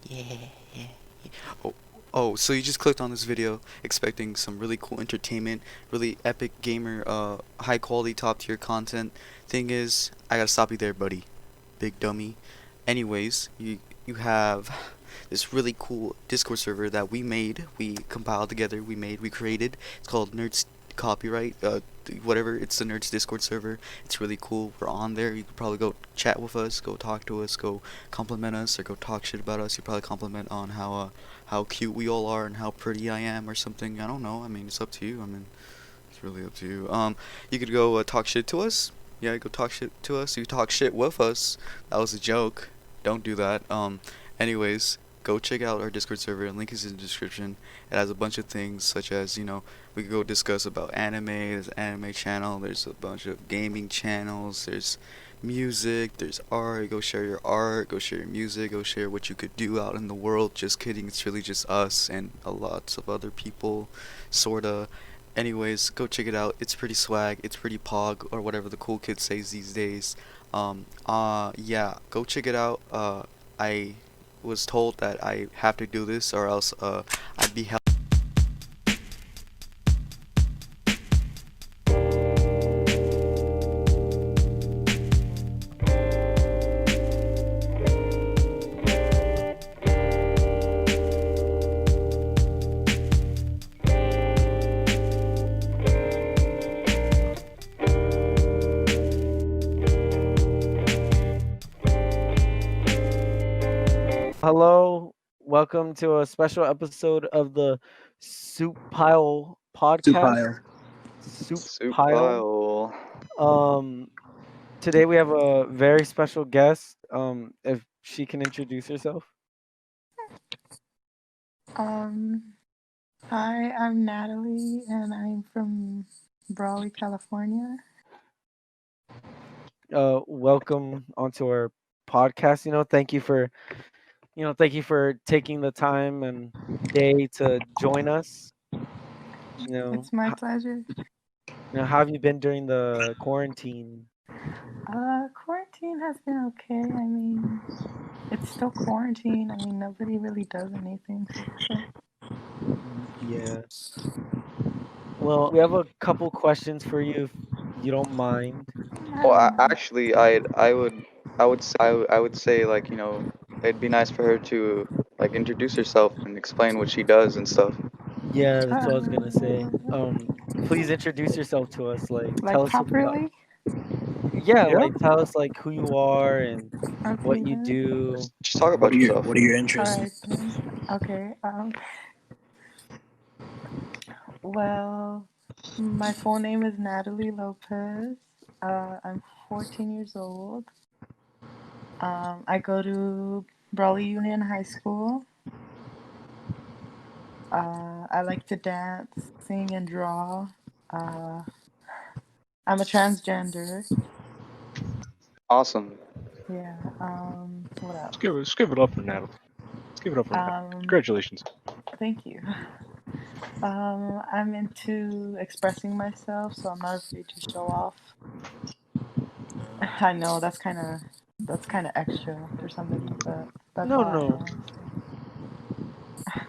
Yeah, yeah. Oh, so you just clicked on this video expecting some really cool entertainment, really epic gamer, high quality, top tier content. Thing is, I gotta stop you there, buddy. Big dummy. Anyways, you have this really cool Discord server that we compiled together, we created. It's called Nerds Copyright, whatever. It's the Nerds Discord server. It's really cool. We're on there. You could probably go chat with us, go talk to us, go compliment us, or go talk shit about us. You probably compliment on how cute we all are and how pretty I am or something. I don't know. I mean, it's up to you. I mean, it's really up to you. You could go talk shit to us. Yeah, go talk shit to us. You talk shit with us. That was a joke. Don't do that. Anyways, go check out our Discord server. Link is in the description. It has a bunch of things such as, we could go discuss about anime. There's an anime channel. There's a bunch of gaming channels. There's music. There's art. Go share your art. Go share your music. Go share what you could do out in the world. Just kidding. It's really just us and a lots of other people, sorta. Anyways, go check it out. It's pretty swag. It's pretty pog, or whatever the cool kids say these days. Yeah, go check it out. I was told that I have to do this, or else, I'd be held. Hello, welcome to a special episode of the Soup Pile Soup podcast. pile. Soup Soup Pile. pile. Today we have a very special guest. If she can introduce herself. Um, Hi, I'm Natalie, and I'm from Brawley, California. Welcome onto our podcast. Thank you for taking the time and day to join us. It's my pleasure. How have you been during the quarantine? Quarantine has been okay. I mean, it's still quarantine. I mean, nobody really does anything. So. Yeah. Well, we have a couple questions for you if you don't mind. Well, actually, I would say, like, it'd be nice for her to, like, introduce herself and explain what she does and stuff. Yeah, that's what I was gonna say. Uh, Please introduce yourself to us. Like, tell us about. properly? Yeah, like tell us like who you are and Okay, what you then. do. Just talk about yourself. What are your interests? All right, then. Okay. Well, my full name is Natalie Lopez. I'm 14 years old. I go to Brawley Union High School. I like to dance, sing, and draw. I'm a transgender. Awesome. Yeah. What else? Let's give it up for Natalie. Let's give it up for Natalie. Congratulations. Thank you. I'm into expressing myself, so I'm not afraid to show off. I know that's kind of extra for somebody, but that's No, all no. I am.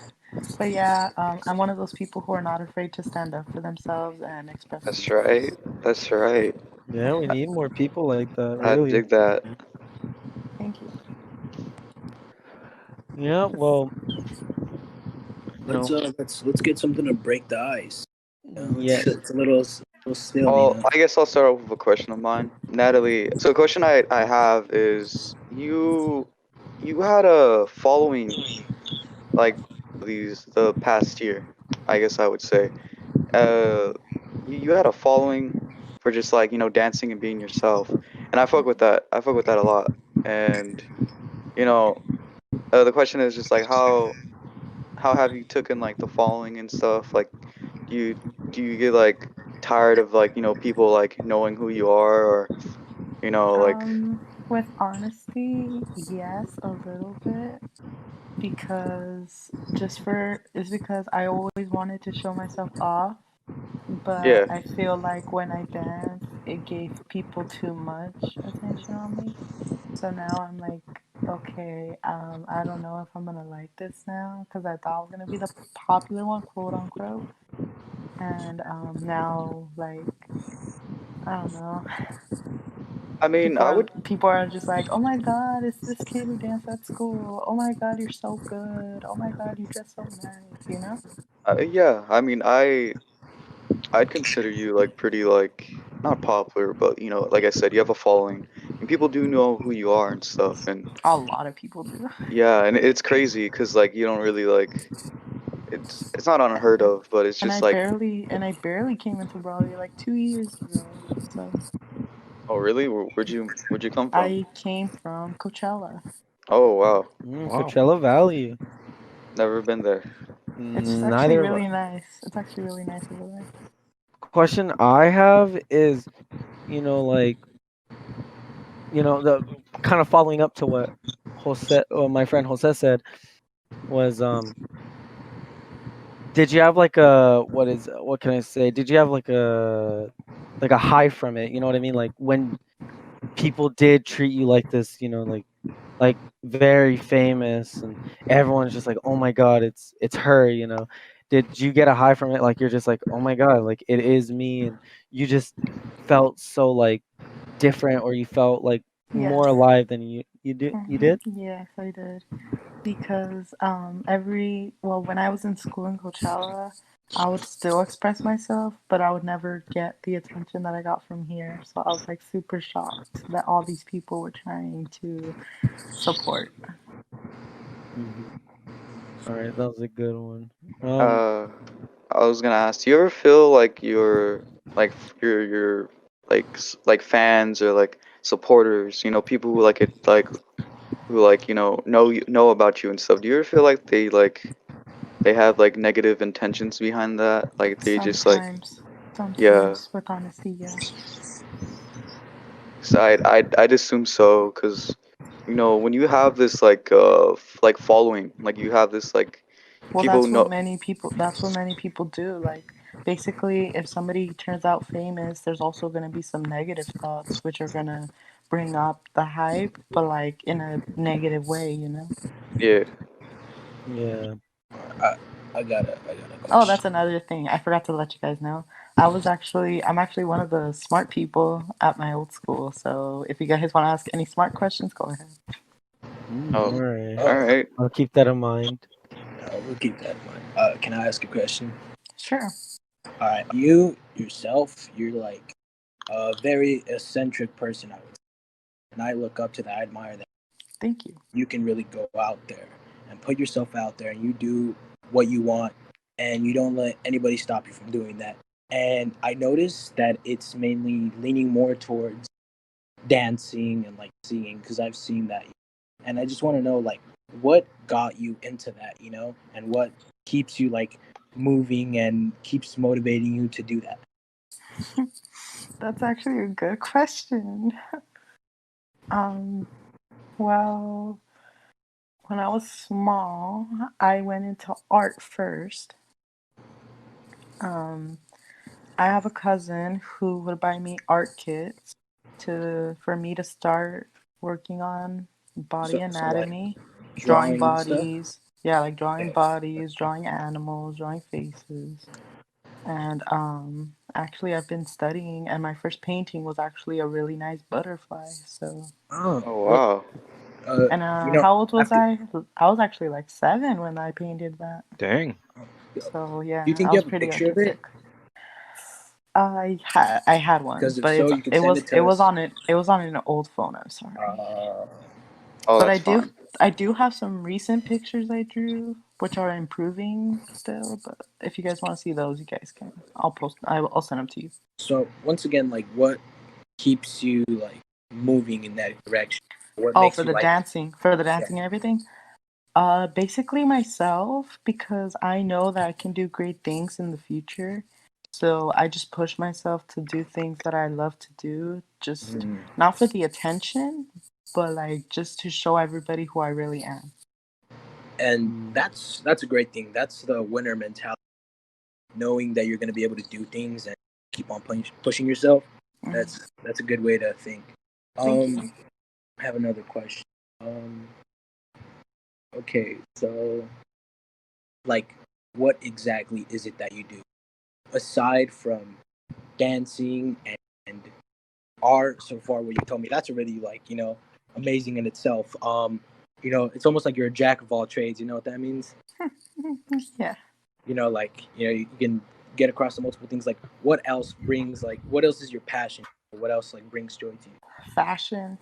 But yeah, I'm one of those people who are not afraid to stand up for themselves and express. That's right. That's right. Yeah, we need more people like that. I Really. dig that. Thank you. Yeah. Well. Let's get something to break the ice. Yeah. It's a little still. Well, I guess I'll start off with a question of mine, Natalie. So the question I have is, you had a following, like, the past year, I guess I would say. You had a following for just, like, dancing and being yourself, and I fuck with that. I fuck with that a lot. And the question is just like, how have you taken, like, the following and stuff? Like, do you get, like, tired of, like, people, like, knowing who you are, or like. With honesty, yes, a little bit, because I always wanted to show myself off, but Yeah. I feel like when I dance, it gave people too much attention on me. So now I'm like, Okay, I don't know if I'm gonna like this now because I thought I was gonna be the popular one, quote unquote, and now like I don't know. I mean, I would. People are just like, oh my god, it's this kid who danced at school. Oh my god, you're so good. Oh my god, you dress so nice. You know? Yeah. I mean, I'd consider you like pretty like not popular, but you know, like I said, you have a following, and people do know who you are and stuff. And A lot of people do. yeah, and it's crazy because like you don't really like it's not unheard of, but it's just like, And I barely came into Brawley like 2 years ago. So oh really? Where'd you come from? I came from Coachella. Oh wow, Wow. Coachella Valley. never been there. It's actually Neither of us. really nice. It's actually really nice over there. Question I have is, like, the kind of following up to what my friend Jose said was, did you have like what can I say? Did you have like a high from it? You know what I mean? Like when people did treat you like this, like very famous, and everyone's just like, oh my god, it's her. Did you get a high from it? Like you're just like, oh my god, like it is me, and you just felt so like different, or you felt like Yes. more alive than you did. Yes, I did. Because when I was in school in Coachella, I would still express myself, but I would never get the attention that I got from here. So I was like super shocked that all these people were trying to support. All right, that was a good one. I was gonna ask, do you ever feel like your like fans or like supporters, you know, people who like it like who like know about you and stuff? Do you ever feel like they have like negative intentions behind that? Like they just like, yeah. Sometimes, with honesty, yeah. So I'd assume so, cause you know when you have this like following, like you have this like Well, people know. that's what many people do. Like, basically, if somebody turns out famous, there's also going to be some negative thoughts, which are going to bring up the hype, but like in a negative way, you know? Yeah. Yeah. I got a question. Oh, that's another thing. I forgot to let you guys know. I'm actually one of the smart people at my old school. So if you guys want to ask any smart questions, go ahead. All Oh. right. All right. I'll keep that in mind. We'll keep that in mind. Can I ask a question? Sure. All right. You yourself, you're like a very eccentric person, I would say. And I look up to that. I admire that. Thank you. You can really go out there and put yourself out there and you do what you want and you don't let anybody stop you from doing that. And I noticed that it's mainly leaning more towards dancing and like singing because I've seen that. And I just want to know like what got you into that, and what keeps you like moving and keeps motivating you to do that. That's actually a good question. Well, when I was small, I went into art first. I have a cousin who would buy me art kits for me to start working on body anatomy, like drawing drawing and stuff? bodies. Yeah, like drawing Yeah. bodies, drawing animals, drawing faces. And actually I've been studying, and my first painting was actually a really nice butterfly. So Oh, Oh well, wow. and you know, how old was after, I? I was actually like 7 when I painted that. Dang. So do yeah, you think I you was have a pretty picture of it? artistic. I had one, Because if but so, you can send it to us. it was on an old phone. I'm sorry, Uh, Oh, but that's fine. I do have some recent pictures I drew, which are improving still. But if you guys want to see those, you guys can. I'll send them to you. so once again, like what keeps you like moving in that direction? What Oh, makes you like? for the Yeah. dancing and everything. Basically myself, because I know that I can do great things in the future. So I just push myself to do things that I love to do, just not for the attention, but like just to show everybody who I really am. And that's a great thing. That's the winner mentality. Knowing that you're going to be able to do things and keep on pushing yourself. That's a good way to think. Thank you. I have another question. Um. Okay, so like, what exactly is it that you do aside from dancing and art? So far, what you told me, that's already like amazing in itself. It's almost like you're a jack of all trades. You know what that means? Yeah. You can get across the multiple things. Like, what else brings what else is your passion? What else like brings joy to you? Fashion.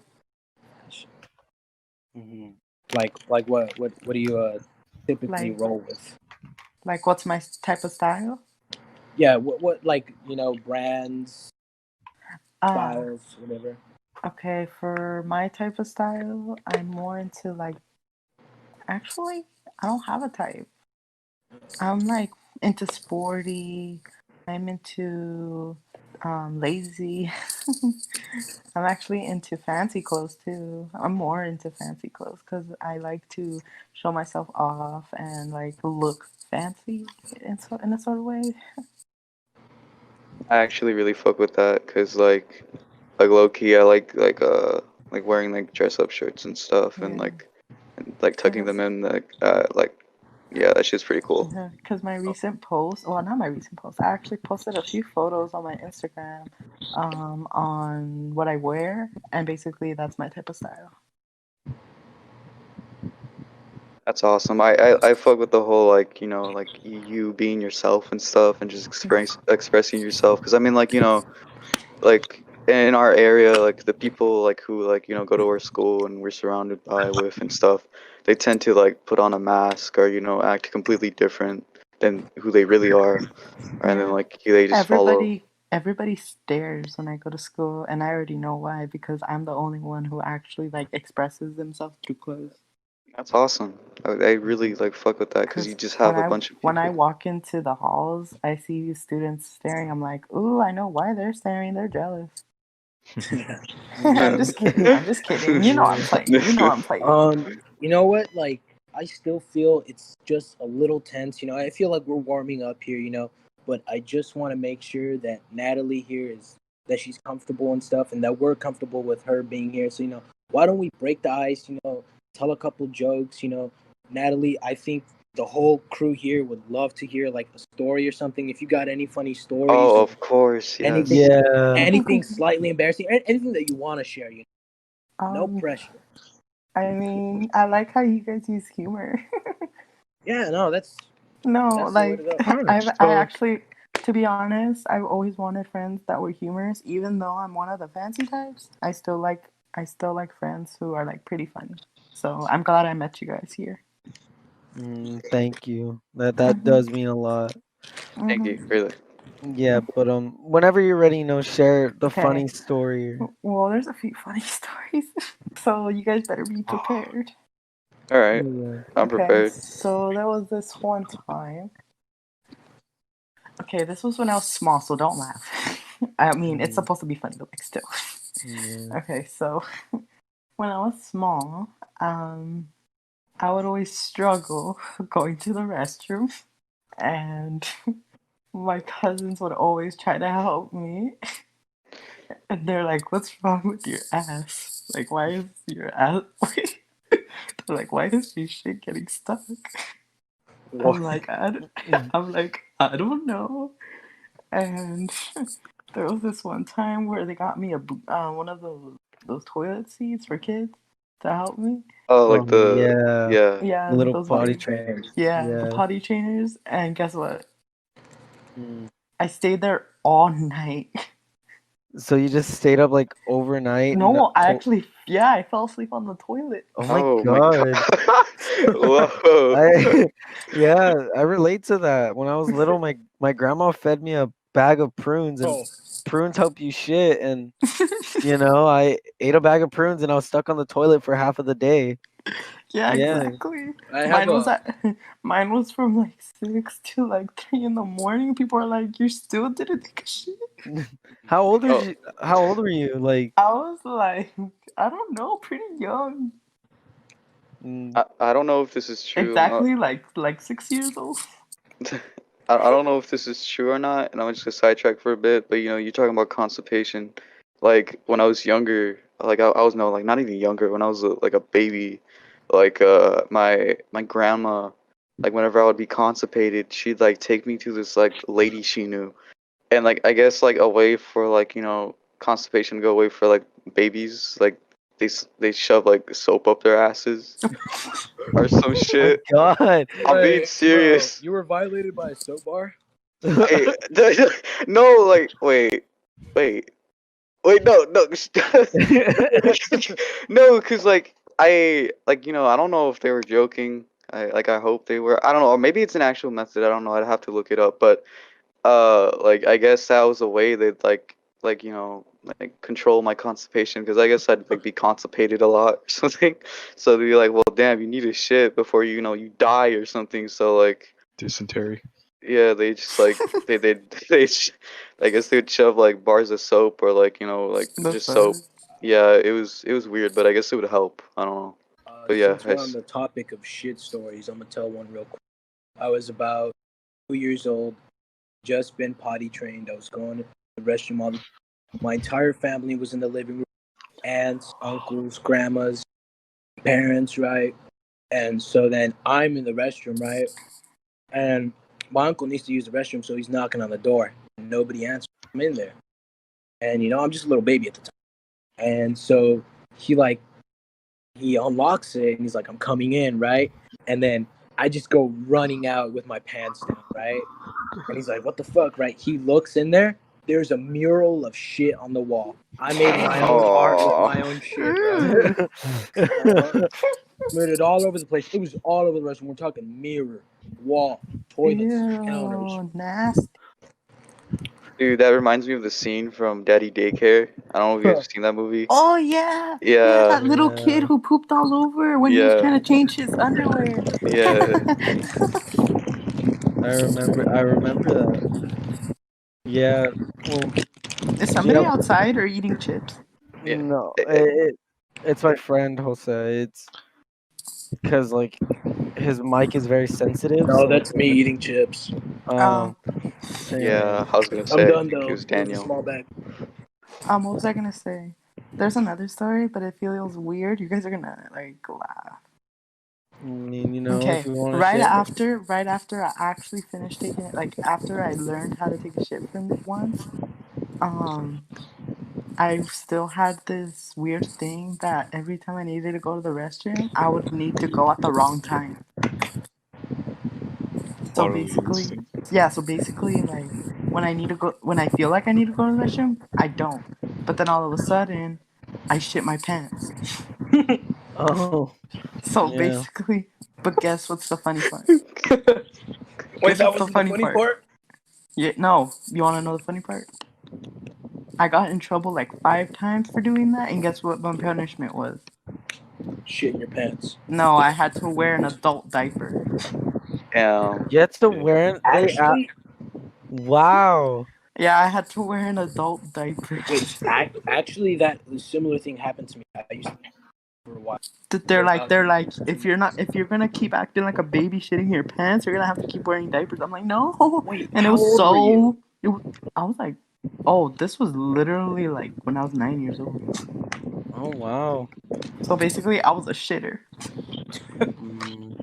Mm-hmm. Like what do you typically Like roll with? what's my type of style? Yeah, what like brands, Uh, styles, whatever. okay, for my type of style, I'm more into actually, I don't have a type. I'm like into sporty. I'm into lazy. I'm actually into fancy clothes too. I'm more into fancy clothes because I like to show myself off and like look fancy in a sort of way. I actually really fuck with that, cause like low key, I like wearing like dress up shirts and stuff, and Yeah, like tucking them because in, yeah, that shit's pretty cool. my recent post, well, not my recent post, I actually posted a few photos on my Instagram on what I wear, and basically that's my type of style. That's awesome. I fuck with the whole like like you being yourself and stuff, and just expressing yourself. Cause I mean like in our area, like the people like who like go to our school and we're surrounded by with and stuff, they tend to like put on a mask or act completely different than who they really are, and then Yeah. like they just follow. Everybody stares when I go to school, and I already know why because I'm the only one who actually like expresses themselves through clothes. That's awesome. I really like fuck with that because you Because just have a bunch of when I people. walk into the halls, I see students staring. I'm like, ooh, I know why they're staring. They're jealous. I'm just kidding. I'm just kidding. You know I'm playing. You know I'm playing. You know what? Like, I still feel it's just a little tense. I feel like we're warming up here. But I just want to make sure that Natalie here is that she's comfortable and stuff, and that we're comfortable with her being here. So why don't we break the ice? Tell a couple jokes. Natalie, I think the whole crew here would love to hear like a story or something. If you got any funny stories Oh, or of course, anything, yes. Yeah. anything slightly embarrassing, anything that you want to share. No Um, pressure. I mean, I like how you guys use humor. Yeah, no, No, that's the way to go. Alright, I so actually, to be honest, I've always wanted friends that were humorous. Even though I'm one of the fancy types, I still like friends who are like pretty funny. So I'm glad I met you guys here. Thank you. That does mean a lot. Thank you, really. Yeah, but whenever you're ready, share the funny Okay. story. Well, there's a few funny stories, so you guys better be prepared. All right, Yeah. I'm Okay, prepared. so there was this one time. Okay, this was when I was small, so don't laugh. I mean, it's supposed to be funny, but like still. Yeah. Okay, so when I was small, I would always struggle going to the restroom, and my cousins would always try to help me. And they're like, "What's wrong with your ass? Like, why is your ass?" They're like, "Why is your shit getting stuck?" I'm like, I'm like, I don't know. And there was this one time where they got me one of those toilet seats for kids to help me. Oh, like the Yeah. yeah. Yeah, Little those potty like trainers. the Yeah. potty trainers. And guess what? Mm. I stayed there all night. So you just stayed up like overnight and No, I actually, yeah, I fell asleep on the toilet. oh my Oh my god. god. Whoa. I yeah, I relate to that. When I was little, my grandma fed me a bag of prunes, and Oh, prunes help you shit. And I ate a bag of prunes, and I was stuck on the toilet for half of the day. Yeah, Yeah. exactly. I have Mine was a. at mine was from like 6 to like 3 in the morning. People are like, "You still didn't take a shit?" How old are Oh, you? How old were you? Like, I was like, I don't know, pretty young. mm, I don't know if this is true. Exactly, like 6 years old. I don't know if this is true or not, and I'm just gonna sidetrack for a bit. But you're talking about constipation. Like when I was younger, like I was no, like not even younger, when I was like a baby, like my grandma, like whenever I would be constipated, she'd like take me to this like lady she knew, and like I guess like a way for like constipation to go away for like babies, like they shove like soap up their asses or some Oh my shit. god. I'm being serious. You were violated by a soap bar? Hey, no, like wait, no, no, cause like I don't know if they were joking. I hope they were. I don't know, or maybe it's an actual method. I don't know. I'd have to look it up. But like I guess that was a way they'd like control my constipation, because I guess I'd like be constipated a lot or something. So they'd be like, well, damn, you need a shit before you die or something. So like. Dysentery. Yeah, they just like I guess they would shove like bars of soap or like like The just fuck? soap. Yeah, it was weird, but I guess it would help. I don't know. But yeah, Since we're on the topic of shit stories, I'm gonna tell one real quick. I was about 2 years old, just been potty trained. I was going to the restroom all the time. My entire family was in the living room. Aunts, uncles, grandmas, parents, right? And so then I'm in the restroom, right? And my uncle needs to use the restroom, so he's knocking on the door. And nobody answers. I'm in there. And I'm just a little baby at the time. And so he unlocks it and he's like, I'm coming in, right? And then I just go running out with my pants down, right? And he's like, what the fuck, right? He looks in there. There's a mural of shit on the wall. I made my own art with my own shit, bro. Smeared it all over the place. It was all over the restroom. We're talking mirror, wall, toilets, counters. Ew, nasty. dude, that reminds me of the scene from Daddy Daycare. I don't know if you guys have seen that movie. Oh yeah, Yeah, that little kid who pooped all over when he was Yeah. trying to change his underwear. yeah. I remember that. Yeah. Well, Is somebody yeah. outside or eating chips? Yeah. No, Eh, it's my friend Jose. It's because like his mic is very sensitive. No, So that's me eating chips. um, Yeah, I was gonna I'm say. I done think it though. was It was a Daniel. small bag. What was I gonna say? There's another story, but it feels weird. You guys are gonna like laugh. I mean, Okay, if you want to right share. after I actually finished taking it, like after I learned how to take a shit from once, I still had this weird thing that every time I needed to go to the restroom, I would need to go at the wrong time. So Bodily basically, instinct. yeah. So basically, like when I feel like I need to go to the restroom, I don't. But then all of a sudden, I shit my pants. Oh, So yeah. basically, but guess what's the funny part? Wait, that was the funny part? Yeah, no. You want to know the funny part? I got in trouble like 5 times for doing that, and guess what my punishment was? Shit in your pants. No, I had to wear an adult diaper. Damn. You have to wear they. Actually, Wow. Yeah, I had to wear an adult diaper. wait, actually, that similar thing happened to me. I used to for a while. They're like, if you're gonna keep acting like a baby shitting your pants, you're gonna have to keep wearing diapers. I'm like, no. Wait, And it how was old were you? I was like, oh, this was literally like when I was 9 years old. Oh wow. So basically, I was a shitter. Mm.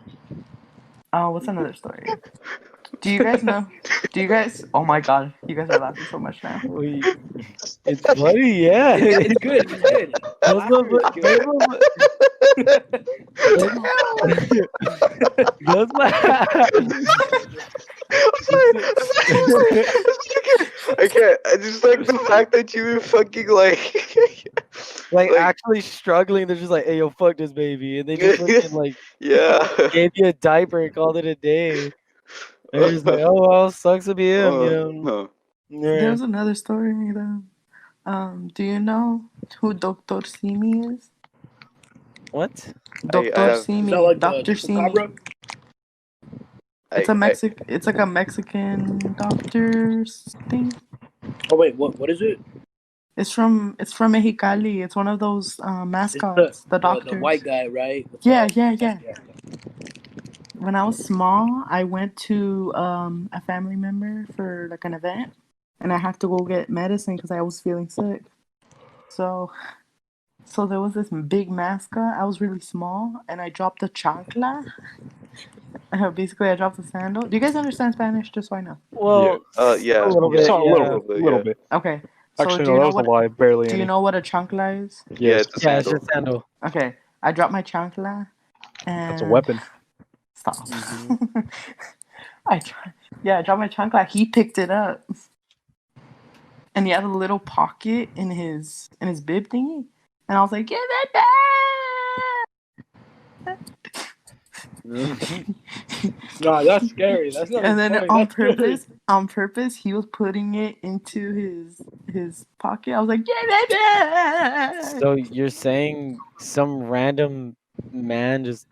What's another story? Do you guys know? Do you guys? Oh my god, you guys are laughing so much now. It's funny, yeah. It's good. It's good. Laughter is good. I can't. I just like the fact that you were fucking like actually struggling. They're just like, "Hey, yo, fuck this baby," and they just fucking, like yeah. gave you a diaper and called it a day. They're just like, "Oh well, sucks to be him," Yeah. There's another story though. Do you know who Doctor Simi is? What? Doctor Simi. Like Doctor Simi. It's like a Mexican doctor's thing. Oh wait, what is it? It's from Mexicali. It's one of those mascots. The doctors. The white guy, right? Yeah. When I was small, I went to a family member for like an event, and I had to go get medicine because I was feeling sick. So So there was this big mascot. I was really small, and I dropped the chancla. Basically, I dropped the sandal. Do you guys understand Spanish? Just so I know. Well, Yeah. a little It's bit, not a yeah. little bit. Okay. So Actually, do no, you that know was a what? lie. Barely Do any. you know what a chancla is? Yeah, Yes, it's a Yeah, it's sandal. just sandal. Okay. I dropped my chancla, and that's a weapon. Stop. Mhm. I dropped my chancla. He picked it up, and he had a little pocket in his bib thingy, and I was like, "Give it back!" Nah, that's scary. That's not And then scary. That's scary. on purpose, he was putting it into his pocket. I was like, "Give it back!" So you're saying some random man just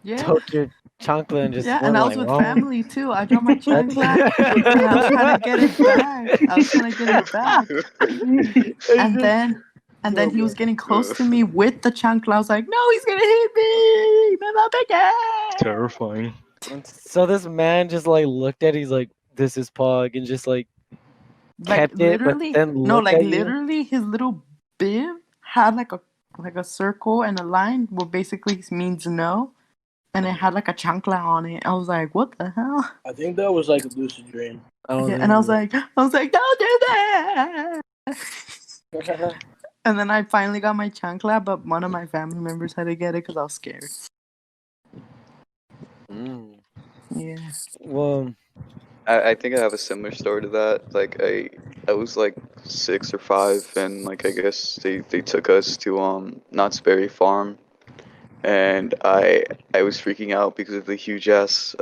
Yeah, took your chancla and just yeah, and went I was like, with oh, family too. I dropped my that's chancla, and I was trying to get it back. And then he was getting close to me with the chancla. I was like, "No, he's gonna hit me! Me va a pegar!" Terrifying. So this man just like looked at it, he's like, this is Pog, and just like Like kept it, but literally, then no, looked like at you. literally, his little bib had like a circle and a line, what basically means no, and it had like a chancla on it. I was like, "What the hell?" I think that was like a lucid dream. Yeah, and I was like, "Don't do that!" And then I finally got my chancla, but one of my family members had to get it because I was scared. Mm. Yeah. Well, I think I have a similar story to that. Like I was like 6 or 5, and like I guess they took us to Knott's Berry Farm, and I was freaking out because of the huge ass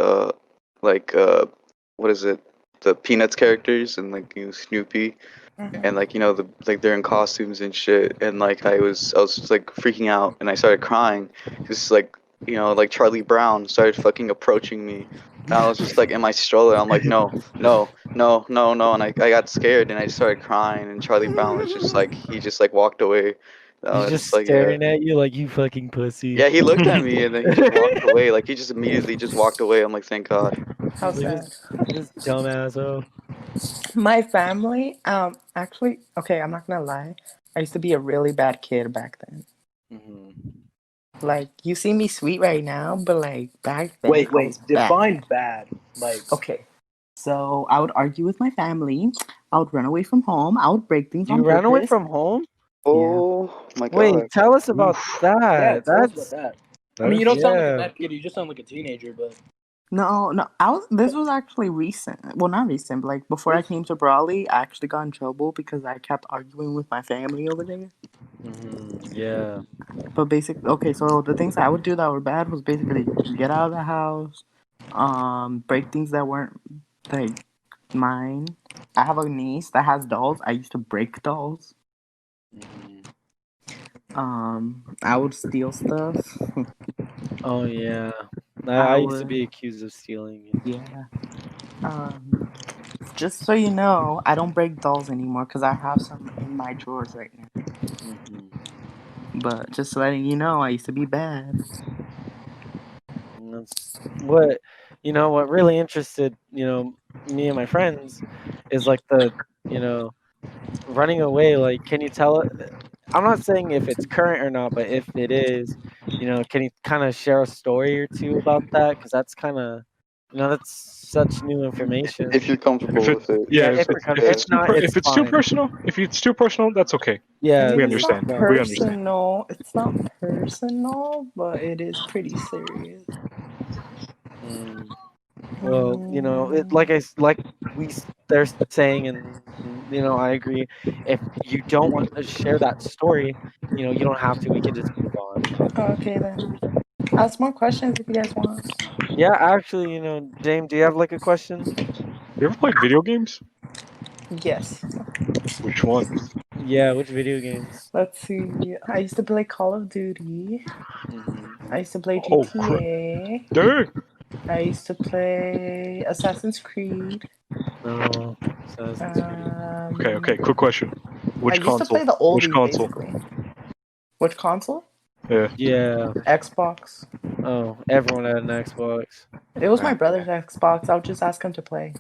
like what is it, the Peanuts characters, and like Snoopy, and like the like they're in costumes and shit, and like I was just like freaking out, and I started crying because like like Charlie Brown started fucking approaching me, and I was just like in my stroller, I'm like no, no, no, no, no, and I got scared, and I just started crying, and Charlie Brown was just like, he just like walked away. he's It's just like, yeah. staring at you like, you fucking pussy. Yeah, he looked at me and then he just walked away. Like he just immediately just walked away. I'm like, thank God. How He's like, sad. this dumb asshole. My family, actually, okay, I'm not gonna lie. I used to be a really bad kid back then. Like, you see me sweet right now, but like back then, I was Define bad. bad. Like, Okay, so I would argue with my family. I would run away from home. I would break things You on ran away purpose. from home? Oh my God. Wait, tell us about yeah, that. tell us about That's that. I mean, you don't sound like a bad kid. You just sound like a teenager, but No, this was actually recent. Well, not recent, but like before I came to Brawley, I actually got in trouble because I kept arguing with my family over there. yeah. But basically, okay, so the things I would do that were bad was basically get out of the house, break things that weren't like mine. I have a niece that has dolls. I used to break dolls. I would steal stuff. Oh yeah. I I used to would, be accused of stealing. yeah. Just so you know, I don't break dolls anymore because I have some in my drawers right now. But just letting you know, I used to be bad. And that's what what really interested me and my friends is like the running away. Like, can you tell? I'm not saying if it's current or not, but if it is, can you kind of share a story or two about that? Because that's kind of that's such new information. If you're comfortable with it. If it's not, it's too fine. personal, that's okay. Yeah, we It's understand. not We understand. personal. It's not personal, but it is pretty serious. Well, they're saying, and I agree. If you don't want to share that story, you don't have to. We can just move on. Okay then. Ask more questions if you guys want. Yeah, actually, James, do you have like a question? You ever played video games? Yes. Which one? Yeah, which video games? Let's see. I used to play Call of Duty. I used to play Oh, GTA. dang. I used to play Assassin's Creed. No. Okay. Quick question. Which I used console? to play the oldies, Which console? basically. Which console? Yeah. Xbox. Oh, everyone had an Xbox. It was my brother's Xbox. I would just ask him to play.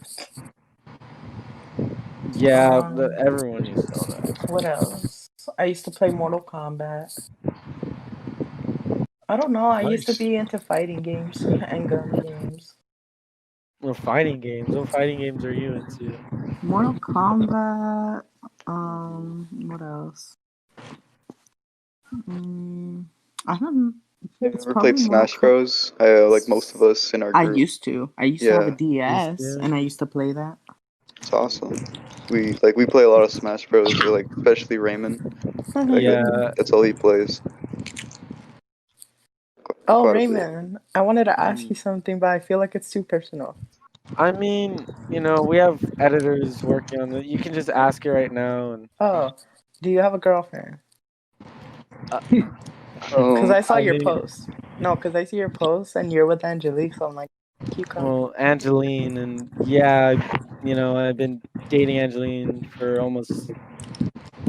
Yeah, everyone used to know that. What else? I used to play Mortal Kombat. I don't know. I used to Nice. be into fighting games and gun games. Well, fighting games. What fighting games are you into? Mortal Kombat. What else? I don't. Have you It's ever probably played Mortal Smash Bros? Like most of us in our I group. used to. I used to have a Yeah, DS, and I used to play that. it's awesome. We play a lot of Smash Bros. Like especially Raymond. Like Yeah. that's all he plays. Oh, Quite a bit. Raymond, I wanted to ask you something, but I feel like it's too personal. I mean, we have editors working on it. You can just ask her right now. And Oh, do you have a girlfriend? Because Um, I saw your mean, post. No, because I see your post, and you're with Angelique, so I'm like, cute couple. well, Angeline, and yeah, I've been dating Angeline for almost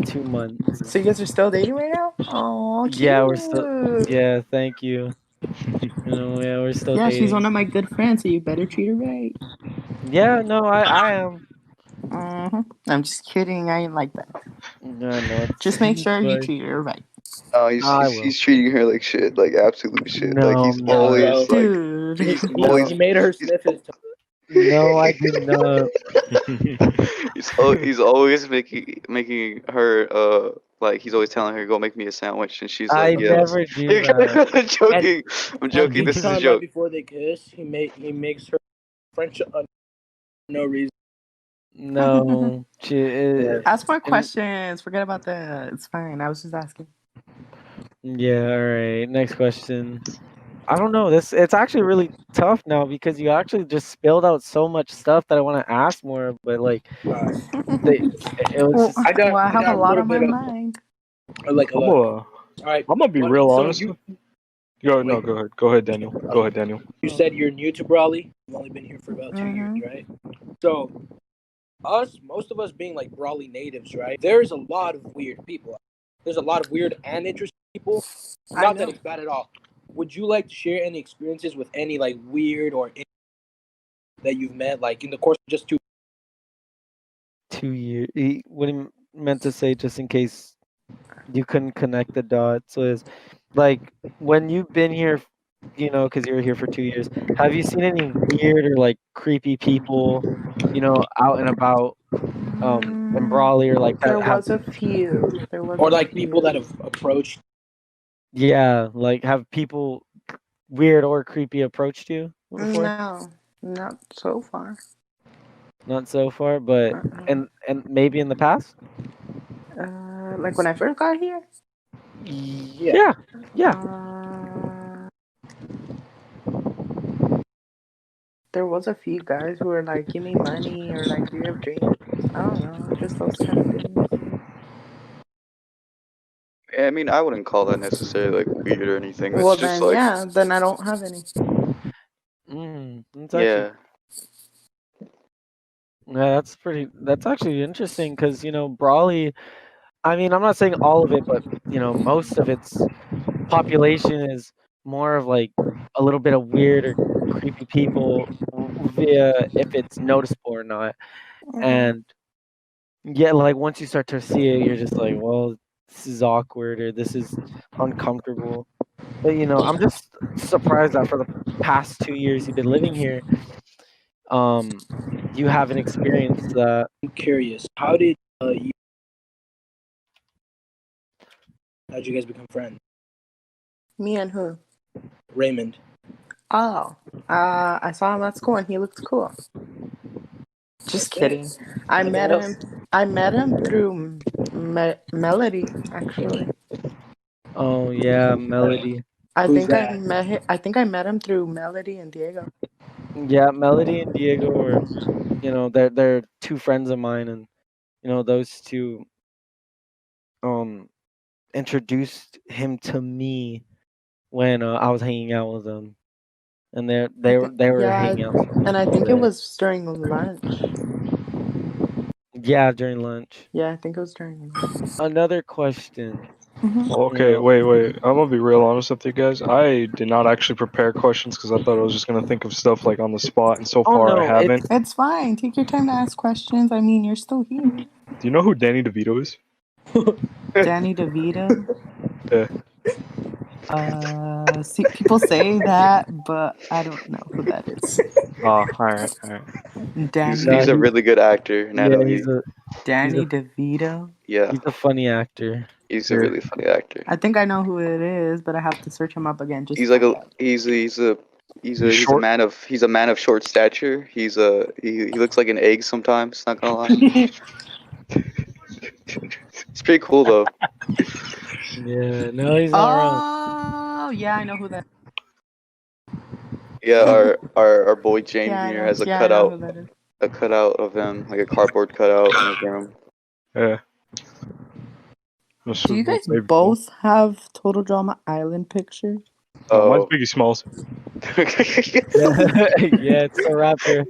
2 months. So you guys are still dating right now? Oh, cute. Yeah, we're still. Yeah, thank you. Yeah, we're still Yeah, dating. she's one of my good friends, so you better treat her right. Yeah, no, I am. I'm just kidding. I ain't like that. No, no. Just make sure you but- treat her right. I will. he's treating her like shit, like absolute shit. No, Like he's I'm not. always like Dude. he's No. always He made her sniff his toe. No, I did not. he's always making her like he's always telling her go make me a sandwich and she's I like yes. never do that. I'm joking. I'm joking. And This each is a time joke. right before they kiss, he makes her French no reason. No, Ask more questions. Forget about that. It's fine. I was just asking. Yeah, all right. Next question. I don't know. It's actually really tough now because you actually just spilled out so much stuff that I want to ask more, but like it was just. I have a lot on my mind. Like a I'm lot. All right. gonna be real honest. Go ahead. Go ahead, Daniel. Go ahead, Daniel. You said you're new to Brawley. You've only been here for about 2 years, right? So, most of us being like Brawley natives, right? There's a lot of weird people. There's a lot of weird and interesting people. Not that it's bad at all. Would you like to share any experiences with any like weird or that you've met, like in the course of just 2 years. What he meant to say, just in case you couldn't connect the dots, was like when you've been here, because you were here for 2 years. Have you seen any weird or like creepy people, out and about, in Brawley or like that? There was a few. or like people that have approached? Yeah, like have people weird or creepy approached you before? No, not so far. Not so far, but and maybe in the past. Like when I first got here. Yeah. There was a few guys who were like, "Give me money," or like, "Do you have dreams?" I don't know, just those kind of things. I mean, I wouldn't call that necessarily like weird or anything. It's Well, just then like yeah, then I don't have any. That's actually interesting because Brawley. I mean, I'm not saying all of it, but most of its population is more of like a little bit of weird or creepy people via if it's noticeable or not. And yeah, like once you start to see it, you're just like, well, this is awkward or this is uncomfortable. But I'm just surprised that for the past 2 years you've been living here, you haven't experienced that. I'm curious. How'd you guys become friends? Me and who? Raymond. Oh, I saw him at school and he looked cool. Just kidding. I met him through Melody, actually. Oh yeah, Melody. I think I met him through Melody and Diego. Yeah, Melody and Diego were, they're two friends of mine, and those two introduced him to me when I was hanging out with them, and they were hanging out. And I think it was during lunch. Yeah, during lunch. Yeah, I think it was during lunch. Another question. Okay, wait. I'm gonna be real honest with you guys. I did not actually prepare questions because I thought I was just gonna think of stuff like on the spot, and so far I haven't. It's fine. Take your time to ask questions. I mean, you're still here. Do you know who Danny DeVito is? Danny DeVito. Yeah. See, people say that, but I don't know who that is. Oh, alright. Danny. He's a really good actor, Yeah, Natalie. Danny DeVito. Yeah, he's a funny actor. he's a really funny actor. I think I know who it is, but I have to search him up again. Just He's to like find a out. he's a short? man of short stature. He looks like an egg sometimes. Not gonna lie. It's pretty cool though. Yeah, no, he's not wrong. Oh, yeah, I know who that. Yeah, our boy Jane Yeah, I here know. has I know who that is. a cutout of him, like a cardboard cutout in his room. Yeah. Do you guys both have Total Drama Island pictures? Oh, mine's Oh. Biggie Smalls. Yeah, it's the rapper.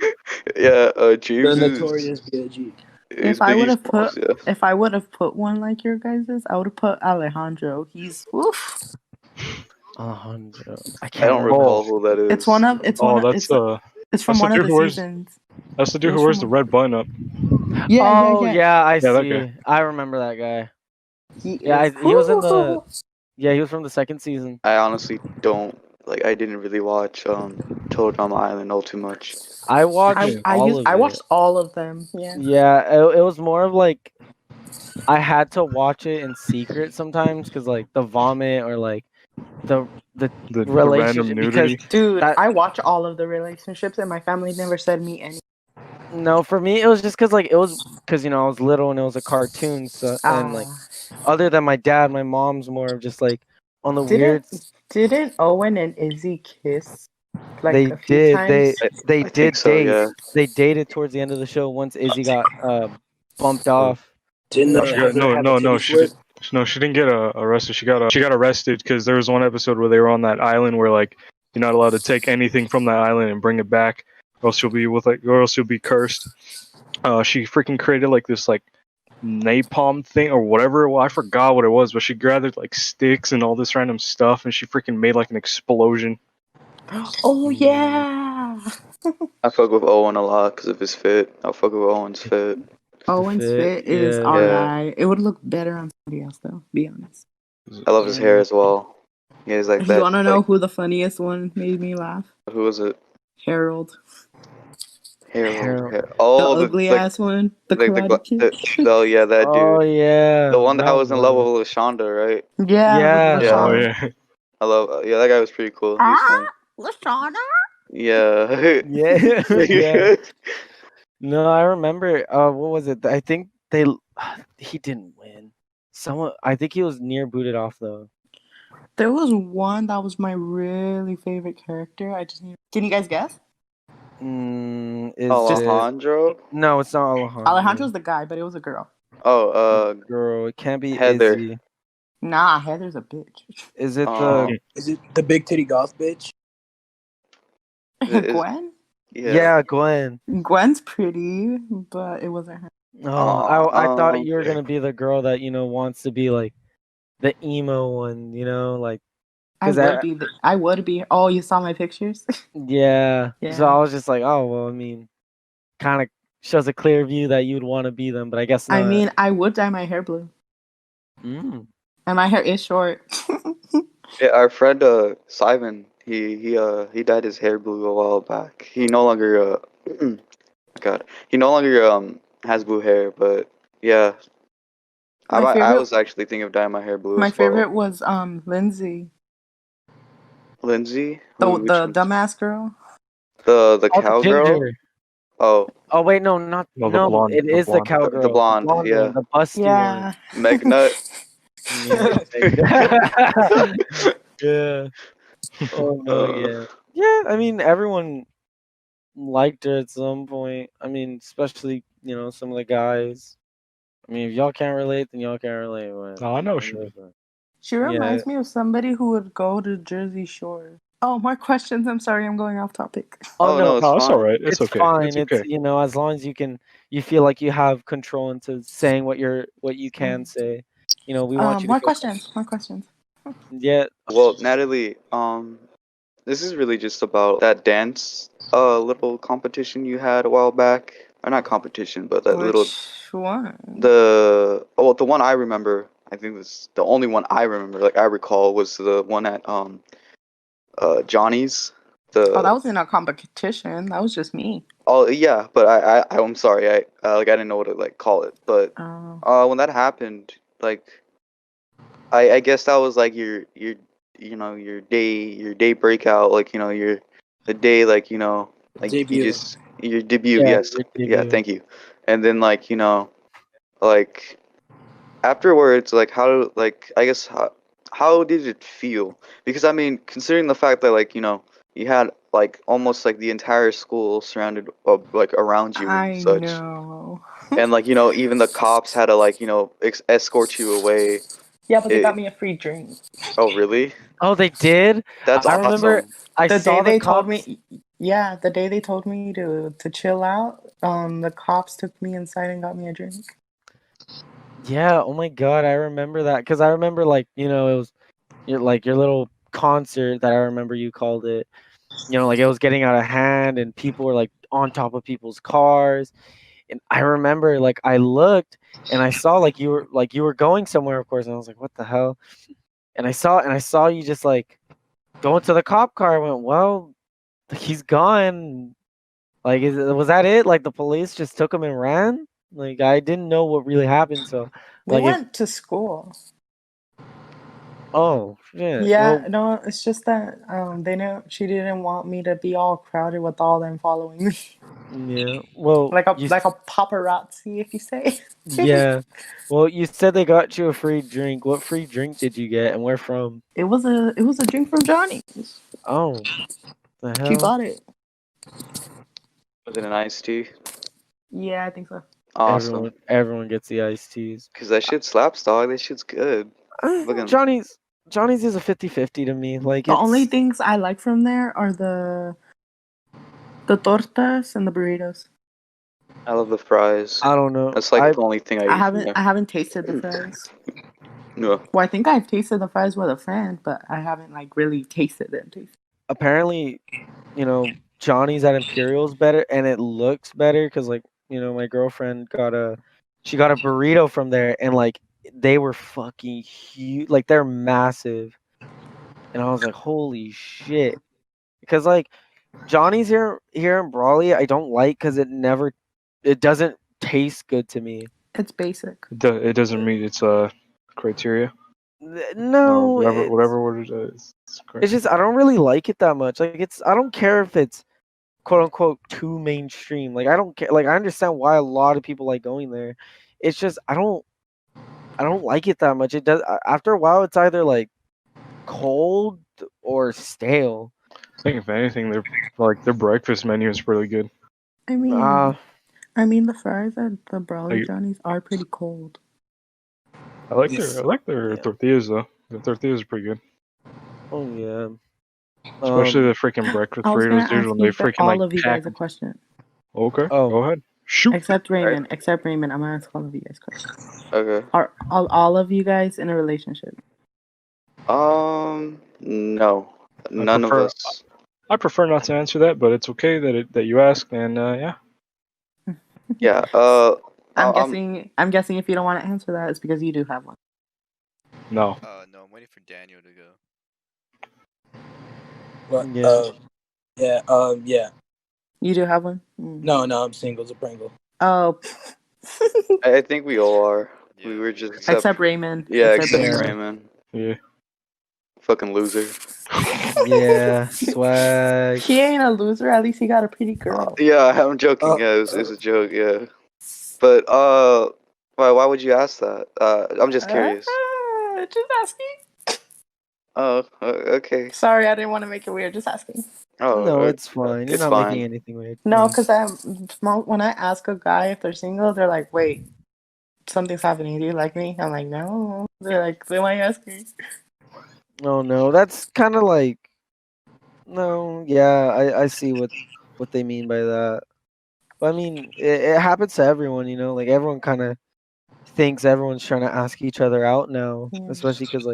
Yeah, The James notorious B.I.G. is If I would Biggie have Smalls, put, if I would have put one like your guys's, I would have put Alejandro. He's oof. Alejandro. I I can't don't remember. recall who that is. It's one of. It's one. Oh, Of, that's it's from that's the one of dude the who wears- seasons. that's the dude It who was wears from the red button up. Oh yeah, I Yeah, that see. guy. I remember that guy. He Yeah, is. he was in the. Yeah, he was from the second season. I honestly don't like. I didn't really watch Total Drama Island all too much. I watched I all of I it. watched all of them. Yeah. Yeah, it was more of like I had to watch it in secret sometimes because like the vomit or like the The random relationship nudity. because Dude, that- I watch all of the relationships, and my family never said me any. no, for me it was just because like it was because I was little and it was a cartoon, so and like other than my dad, my mom's more of just like on the weird. Didn't Owen and Izzy kiss like They a few did. times? They I did think so, date. yeah. They dated towards the end of the show once Izzy got bumped off. Didn't No, she got, Heather have a titty she flip? she didn't get arrested. She got arrested because there was one episode where they were on that island where like you're not allowed to take anything from that island and bring it back, or else you'll be cursed. She freaking created like this like napalm thing or whatever. Well, I forgot what it was, but she gathered like sticks and all this random stuff, and she freaking made like an explosion. Oh yeah. I fuck with Owen a lot because of his fit. I fuck with Owen's fit. Owen's fit is yeah. alright. It would look better on somebody else though. Be honest. I love his hair as well. Yeah, he's like You that. want to know who the funniest one made me laugh? Who was it? Harold. Harold. The Oh, ugly ass one. The Karate Kid. Oh yeah, that dude. Oh yeah. The one that was in love was- with Lashonda, right? Yeah. with Oh LaShawn. yeah. I love. Yeah, that guy was pretty cool. He was funny. LaShawn. Yeah. Yeah. Yeah. No, I remember. What was it? I think he didn't win. I think he was near booted off though. There was one that was my really favorite character. I just need. Can you guys guess? Is Alejandro? No, it's not Alejandro. Alejandro's the guy, but it was a girl. Oh, girl. It can't be Heather. Izzy. Nah, Heather's a bitch. Is it Is it the big titty goth bitch? Gwen? Yeah, Gwen. Gwen's pretty, but it wasn't her. Oh, I thought you were okay. gonna be the girl that wants to be like the emo one, like. I would be. Oh, you saw my pictures? Yeah. Yeah. So I was just like, oh well, I mean, kind of shows a clear view that you'd want to be them, but I guess not. I mean, I would dye my hair blue, Mm. and my hair is short. Yeah, our friend Simon, he dyed his hair blue a while back. He no longer God, he no longer has blue hair, but yeah. I was actually thinking of dyeing my hair blue. My as well. favorite was Lindsay, Lindsay, the dumbass girl. the cowgirl. Ginger. Oh, wait, no, not No, the blonde, It the is the blonde. cowgirl. The blonde, yeah. one, the busty Yeah. Megnut. one. Yeah. Oh no, yeah. Yeah, I mean everyone liked her at some point. I mean, especially, some of the guys. I mean, if y'all can't relate, then y'all can't relate. But, Oh, I know she. She reminds me of somebody who would go to Jersey Shore. Oh, more questions. I'm sorry, I'm going off topic. Oh no, it's It's fine. all right. It's okay. fine. It's okay. As long as you feel like you have control into saying what you can say. We want you to more feel questions. More questions. Yeah. Well, Natalie, this is really just about that dance little competition you had a while back. Or not competition, but that little Which one? the one I remember. I think this the only one I remember, like I recall, was the one at Johnny's. Oh, that The wasn't a competition. That was just me. Oh yeah, but I'm sorry, like I didn't know what to like call it, but Oh. when that happened, like I guess that was like your your day breakout, like your the day, like like you Debut. just your debut. Yeah, Yes, your yeah, debut. thank you. And then like like afterwards, like like I guess how did it feel? Because I mean, considering the fact that like you had like almost like the entire school surrounded like around you and I such, know. and like even the cops had to like escort you away. Yeah, but they got It, me a free drink. oh really? Oh, they did. That's I remember. awesome. I The day saw the they told cops. me, yeah, the day they told me to chill out, the cops took me inside and got me a drink. Yeah. Oh my god, I remember that because I remember like it was your little concert that I remember you called it. Like it was getting out of hand and people were like on top of people's cars. And I remember like I looked and I saw like you were going somewhere, of course, and I was like, what the hell? And I saw you just like go into the cop car. I went, well, he's gone. Like, was that it? Like the police just took him and ran? Like I didn't know what really happened. So, We like, if went to school. oh shit, Yeah, well, no, it's just that they know she didn't want me to be all crowded with all them following me. yeah, well, like a paparazzi, if you say. yeah, well, you said they got you a free drink. What free drink did you get, and where from? It was a drink from Johnny's. Oh, the She hell! bought it. Was it an iced tea? Yeah, I think so. Awesome. Everyone gets the iced teas. Cause that shit slaps, dog. That shit's good. Fucking Johnny's is a 50-50 to me. Like The only it's things I like from there are the tortas and the burritos. I love the fries. I don't know. That's like the only thing I eat from there. I haven't tasted the fries. No. Well, I think I've tasted the fries with a friend, but I haven't like really tasted them. Apparently, Johnny's at Imperial's better and it looks better because like my girlfriend got a burrito from there and like they were fucking huge, like they're massive, and I was like, holy shit, because like Johnny's here in Brawley I don't like because it doesn't taste good to me. It's basic. It doesn't meet its criteria. No, Whatever word it is. it's just I don't really like it that much. Like I don't care if it's quote unquote too mainstream. Like I don't care. Like I understand why a lot of people like going there. It's just I don't like it that much. It does after a while. It's either like cold or stale. I think if anything, their breakfast menu is pretty good. I mean, the fries at the Brawley Johnny's are pretty cold. I like their tortillas though. The tortillas are pretty good. Oh yeah. Especially the freaking breakfast burritos, dude. When they freaking all like of you pack guys a question. Okay. Oh. Go ahead. Shoot. Except Raymond. I'm gonna ask all of you guys questions. Okay. Are all of you guys in a relationship? No. None of us. I prefer not to answer that, but it's okay that you ask, and yeah. Yeah. I'm guessing if you don't want to answer that, it's because you do have one. No. No, I'm waiting for Daniel to go. What? Yeah. You do have one? No, I'm single. It's a Pringle. Oh. I think we all are. Yeah. We were just Except Raymond. Yeah, except Raymond. Yeah. Fucking loser. Yeah, swag. He ain't a loser. At least he got a pretty girl. Yeah, I'm joking. Yeah, it was a joke. Yeah, but why would you ask that? I'm just curious. Just asking. Oh, okay. Sorry, I didn't want to make it weird. Just asking. Oh, No, it's fine. You're it's not fine. making anything weird. No, because when I ask a guy if they're single, they're like, "Wait, something's happening. Do you like me?" I'm like, "No." They're like, "Then why are you asking?" Oh no, that's kind of like. No, yeah, I see what they mean by that. But I mean, it happens to everyone, Like everyone kind of thinks everyone's trying to ask each other out now, especially because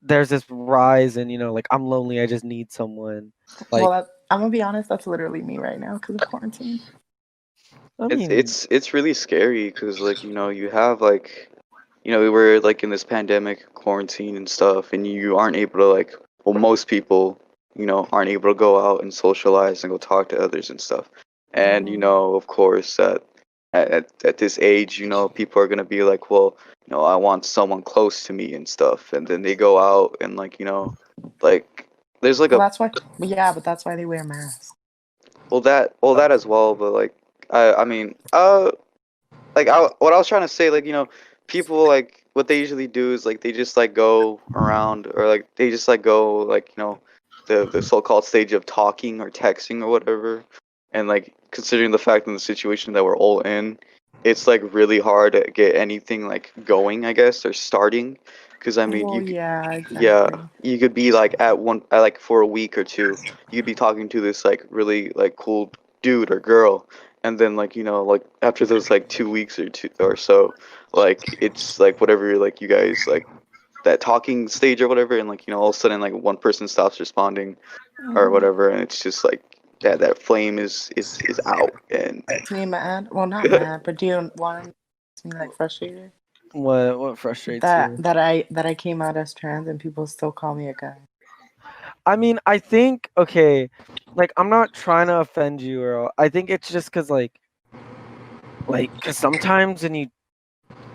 there's this rise in like I'm lonely, I just need someone. Like, well, I'm gonna be honest, that's literally me right now because of quarantine. I mean, it's really scary because like you have like you know, we were like in this pandemic quarantine and stuff, and you aren't able to like, well, most people, you know, aren't able to go out and socialize and go talk to others and stuff. And you know, of course, at this age, you know, people are gonna be like, well, you know, I want someone close to me and stuff, and then they go out and like, you know, like there's like Well, a that's why. Yeah, but that's why they wear masks. well that as well, but like I mean like what I was trying to say, like, you know, people like what they usually do is like they just like go around, or like they just like go like, you know, the so-called stage of talking or texting or whatever. And like considering the fact in the situation that we're all in, it's like really hard to get anything like going, I guess, or starting. Because I mean, Well, yeah, yeah, exactly. you could be like like for a week or two, you'd be talking to this like really like cool dude or girl, and then like, you know, like after those like 2 weeks or two or so, like it's like whatever, like you guys like that talking stage or whatever, and like, you know, all of a sudden like one person stops responding or whatever, and it's just like that flame is out. And Makes me mad. Well, not mad, but do you want to me like frustrated? What frustrates That you? that I came out as trans and people still call me a guy. I mean, I think okay, like I'm not trying to offend you, or I think it's just because because sometimes when you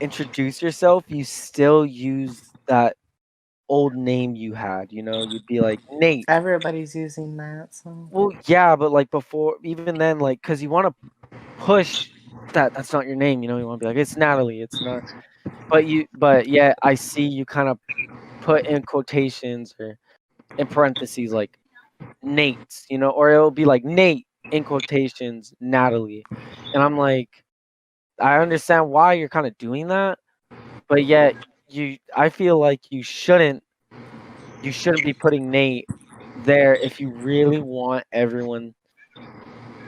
introduce yourself, you still use that old name you had. You know, you'd be like Nate. Everybody's using that, so Well, yeah, but like before, even then, like, cause you want to push that that's not your name. You know, you want to be like it's Natalie. It's not. But yeah, I see you kind of put in quotations or in parentheses like Nate. You know, or it'll be like Nate in quotations Natalie, and I'm like, I understand why you're kind of doing that, but yet I feel like you shouldn't be putting Nate there if you really want everyone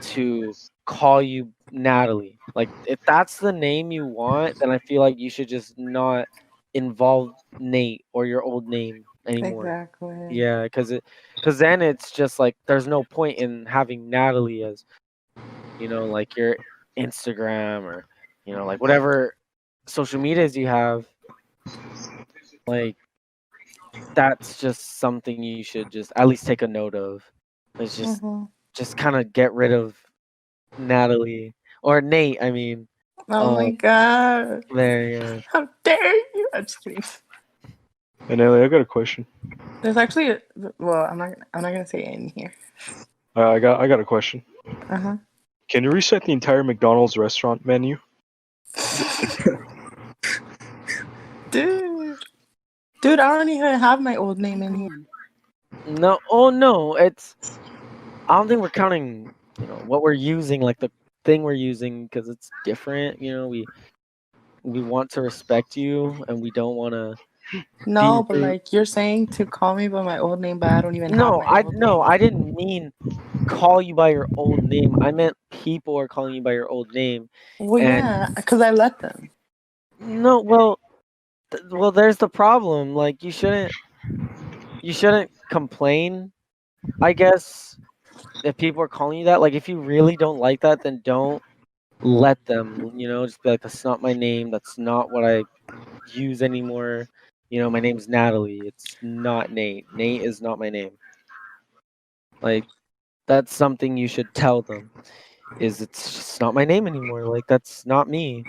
to call you Natalie. Like if that's the name you want, then I feel like you should just not involve Nate or your old name anymore. exactly. Yeah, cuz then it's just like there's no point in having Natalie as, like your Instagram or like whatever social medias you have. Like that's just something you should just at least take a note of. It's Hmm. just kind of get rid of Natalie or Nate. I mean, Oh uh, my god! there. Yeah. How dare you? I'm just kidding. And Ellie, I got a question. There's actually well, I'm not gonna say it in here. I got a question. Uh Can you reset the entire McDonald's restaurant menu? huh. Dude, I don't even have my old name in here. No. Oh no. I don't think we're counting. What we're using, like the thing we're using, because it's different. We want to respect you, and we don't want to be No, but rude. like you're saying to call me by my old name, but I don't even have No, my old name. I didn't mean call you by your old name. I meant people are calling you by your old name. Well, And yeah, because I let them. no, well, there's the problem. Like you shouldn't complain. I guess if people are calling you that, like if you really don't like that, then don't let them. Just be like, that's not my name. That's not what I use anymore. My name's Natalie. It's not Nate. Nate is not my name. Like that's something you should tell them. It's just not my name anymore. Like that's not me.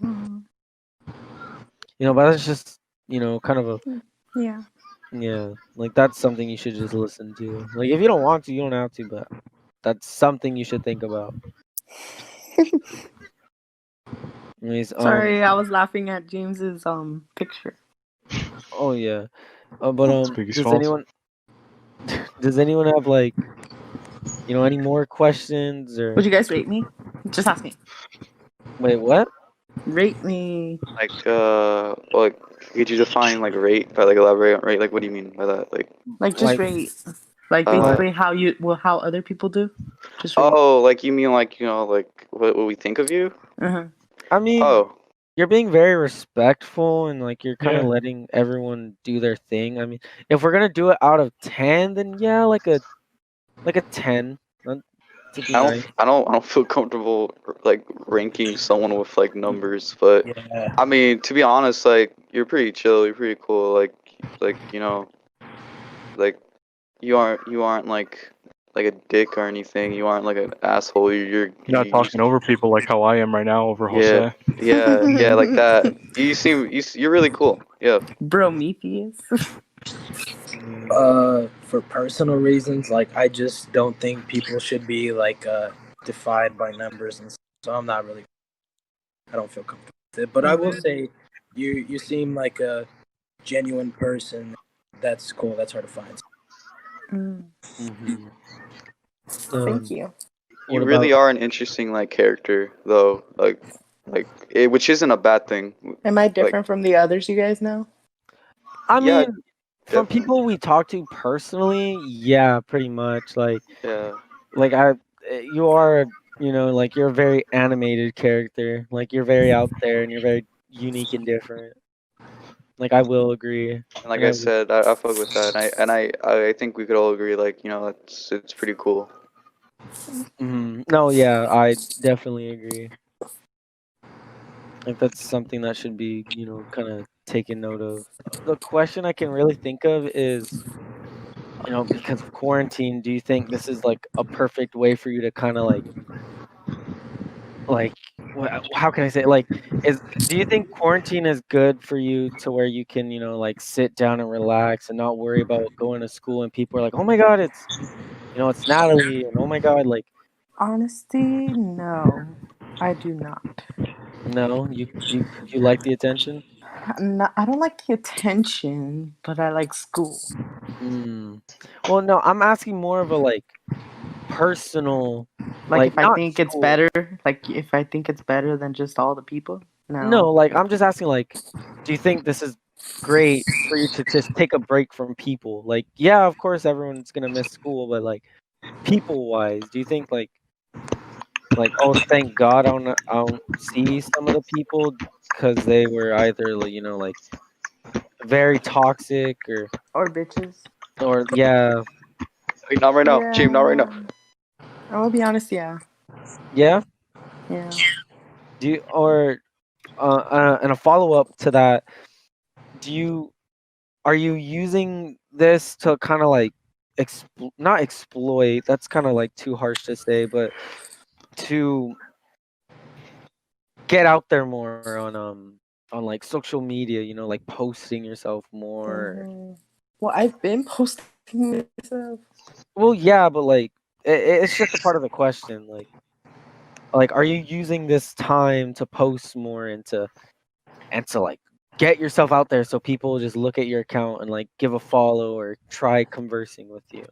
Mhm. But that's just kind of a Yeah. yeah. Like that's something you should just listen to. Like if you don't want to, you don't have to. But that's something you should think about. Anyways, Sorry, I was laughing at James's picture. oh yeah. But It's Biggie's does fault. anyone does anyone have like any more questions or Would you guys rate me? Just ask me. wait what? Rate me. like could you define like rate, by like elaborate on rate, like what do you mean by that, like Like just Like rate. Like uh basically how other people do. Just rate. oh, like you mean like, you know, like what we think of you? Uh-huh. I mean, Oh, you're being very respectful and like you're kind of Yeah. letting everyone do their thing. I mean, if we're gonna do it out of 10, then yeah, like a 10. to be nice. I don't feel comfortable like ranking someone with like numbers, but Yeah. I mean, to be honest, like you're pretty chill, you're pretty cool, like you know, like you aren't like a dick or anything. You aren't like an asshole. You're not talking over people like how I am right now over yeah, Jose. yeah, like that. You're really cool. Yeah. Prometheus. For personal reasons, like I just don't think people should be like defined by numbers and stuff. So I'm not really. I don't feel comfortable with it. But I will say, you seem like a genuine person. That's cool. That's hard to find. Mm, Mm-hmm. Thank you. You What really about? are an interesting like character though. Which isn't a bad thing. Am I Like different from the others you guys know? I yeah, mean, from definitely. people we talk to personally, yeah, pretty much. Yeah. Like you are, like you're a very animated character. Like you're very out there and you're very unique and different. Like I will agree, And like and I I will. said, I fuck with that. I think we could all agree like, you know, it's pretty cool. No, yeah, I definitely agree. Like that's something that should be, kind of taken note of. The question I can really think of is, because of quarantine, do you think this is like a perfect way for you to kind of like how can I say it? Like is do you think quarantine is good for you to where you can, like sit down and relax and not worry about going to school and people are like, "Oh my god, it's Natalie," and "Oh my god, like Honesty, no, I do not. no, you like the attention?" I don't like the attention, but I like school. Mm. Well, no, I'm asking more of a like personal, Like like if I not think it's school. better, like if I think it's better than just all the people, No, no. like I'm just asking like do you think this is great for you to just take a break from people? Like yeah, of course everyone's going to miss school, but like people wise, do you think like oh thank God I don't see some of the people cuz they were either like, like very toxic Or bitches. or yeah, Wait, not right now. James, not right now. Yeah. I will be honest, yeah. yeah? Yeah. Do you or and a follow up to that, do you are you using this to kind of like not exploit, that's kind of like too harsh to say, but to get out there more on like social media, like posting yourself more? Well, I've been posting myself. Well yeah, but like it's just a part of the question, like are you using this time to post more and to like get yourself out there so people just look at your account and like give a follow or try conversing with you?